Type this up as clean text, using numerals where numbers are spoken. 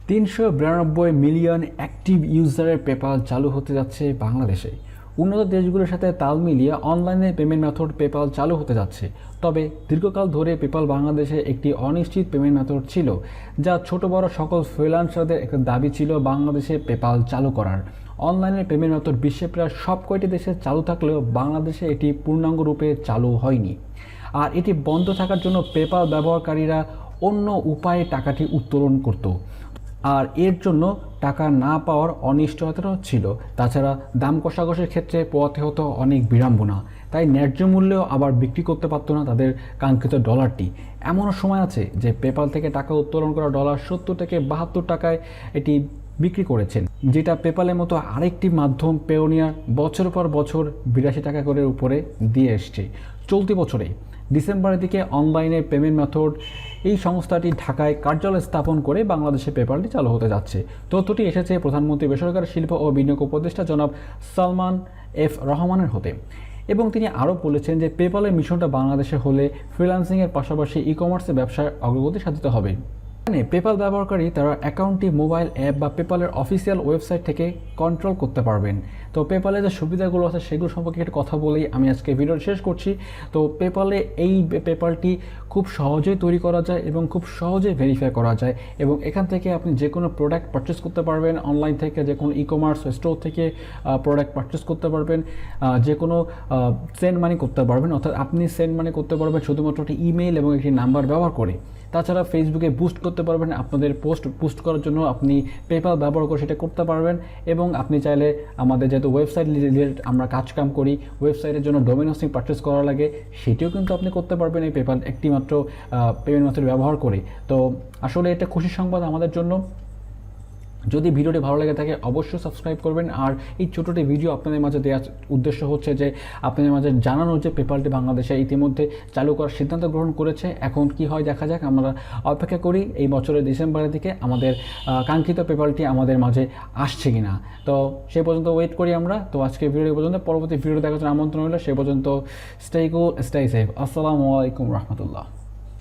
392 million active ইউজারের PayPal চালু হতে যাচ্ছে বাংলাদেশে। উন্নত দেশগুলোর সাথে তাল মিলিয়ে অনলাইনে পেমেন্ট মেথড পেপাল চালু হতে যাচ্ছে। তবে দীর্ঘকাল ধরে পেপাল বাংলাদেশে একটি অনিশ্চিত পেমেন্ট মেথড ছিল, যা ছোট বড় সকল ফ্রিল্যান্সারদের একটা দাবি ছিল বাংলাদেশে পেপাল চালু করার। অনলাইনের পেমেন্ট মেথড বিশ্বের প্রায় সব কয়টি দেশে চালু থাকলেও বাংলাদেশে এটি পূর্ণাঙ্গ রূপে চালু হয়নি। আর এটি বন্ধ থাকার জন্য পেপাল ব্যবহারকারীরা অন্য উপায়ে টাকাটি উত্তোলন করত, আর এর জন্য টাকা না পাওয়ার অনিশ্চয়তাও ছিল। তাছাড়া দাম কষাকষির ক্ষেত্রে পোয়াতে হতো অনেক বিড়ম্বনা, তাই ন্যায্য মূল্যেও আবার বিক্রি করতে পারতো না তাদের কাঙ্ক্ষিত ডলারটি। এমনও সময় আছে যে পেপাল থেকে টাকা উত্তোলন করা ডলার 70 থেকে 72 টাকায় এটি বিক্রি করেছেন, যেটা পেপালের মতো আরেকটি মাধ্যম পেওনিয়ার বছর পর বছর 82 টাকা করে উপরে দিয়ে এসছে। চলতি বছরে ডিসেম্বরের দিকে অনলাইনে পেমেন্ট মেথড এই সংস্থাটি ঢাকায় কার্যালয় স্থাপন করে বাংলাদেশে পেপালটি চালু হতে যাচ্ছে। তথ্যটি এসেছে প্রধানমন্ত্রী বেসরকারি শিল্প ও বিনিয়োগ উপদেষ্টা জনাব সালমান এফ রহমানের হতে, এবং তিনি আরও বলেছেন যে পেপালের মিশনটা বাংলাদেশে হলে ফ্রিল্যান্সিংয়ের পাশাপাশি ই কমার্সের ব্যবসায় অগ্রগতি সাধিত হবে। পেপাল ব্যবহারকারী তারা অ্যাকাউন্টটি মোবাইল অ্যাপ বা পেপালের অফিসিয়াল ওয়েবসাইট থেকে কন্ট্রোল করতে পারবেন। তো পেপালে যে সুবিধাগুলো আছে সেগুলো সম্পর্কে একটু কথা বলেই আমি আজকে ভিডিও শেষ করছি। তো পেপালে এই পেপালটি খুব সহজেই তৈরি করা যায় এবং খুব সহজেই ভেরিফাই করা যায়, এবং এখান থেকে আপনি যে কোনো প্রোডাক্ট পারচেস করতে পারবেন। অনলাইন থেকে যে কোনো ই কমার্স স্টোর থেকে প্রোডাক্ট পারচেস করতে পারবেন, যে কোনো সেন্ড মানি করতে পারবেন। অর্থাৎ আপনি সেন্ড মানি করতে পারবেন শুধুমাত্র একটি ইমেইল এবং একটি নাম্বার ব্যবহার করে। তাছাড়া ফেসবুকে বুস্ট করতে পারবেন, আপনাদের পোস্ট করার জন্য আপনি পেপাল ব্যবহার করে সেটা করতে পারবেন। এবং আপনি চাইলে আমাদের যেহেতু ওয়েবসাইট রিলেটেড আমরা কাজকাম করি, ওয়েবসাইটের জন্য ডোমেন হোস্টিং পারচেস করা লাগে, সেটিও কিন্তু আপনি করতে পারবেন এই পেপাল একটি মাত্র পেমেন্ট মেথড ব্যবহার করে। তো আসলে এটা খুশির সংবাদ আমাদের জন্য। যদি ভিডিওটি ভালো লাগে থাকে অবশ্যই সাবস্ক্রাইব করবেন। আর এই ছোটোটি ভিডিও আপনাদের মাঝে দেওয়ার উদ্দেশ্য হচ্ছে যে আপনাদের মাঝে জানানো যে পেপালটি বাংলাদেশে ইতিমধ্যে চালু করার সিদ্ধান্ত গ্রহণ করেছে। এখন কি হয় দেখা যাক, আমরা অপেক্ষা করি এই বছরের ডিসেম্বরের দিকে আমাদের কাঙ্ক্ষিত পেপালটি আমাদের মাঝে আসছে কিনা। তো সে পর্যন্ত ওয়েট করি আমরা। তো আজকে ভিডিও পর্যন্ত, পরবর্তী ভিডিও দেখার জন্য আমন্ত্রণ হলো। সে পর্যন্ত স্টে কুল, স্টে সেফ। আসসালামু আলাইকুম রহমতুল্লাহ।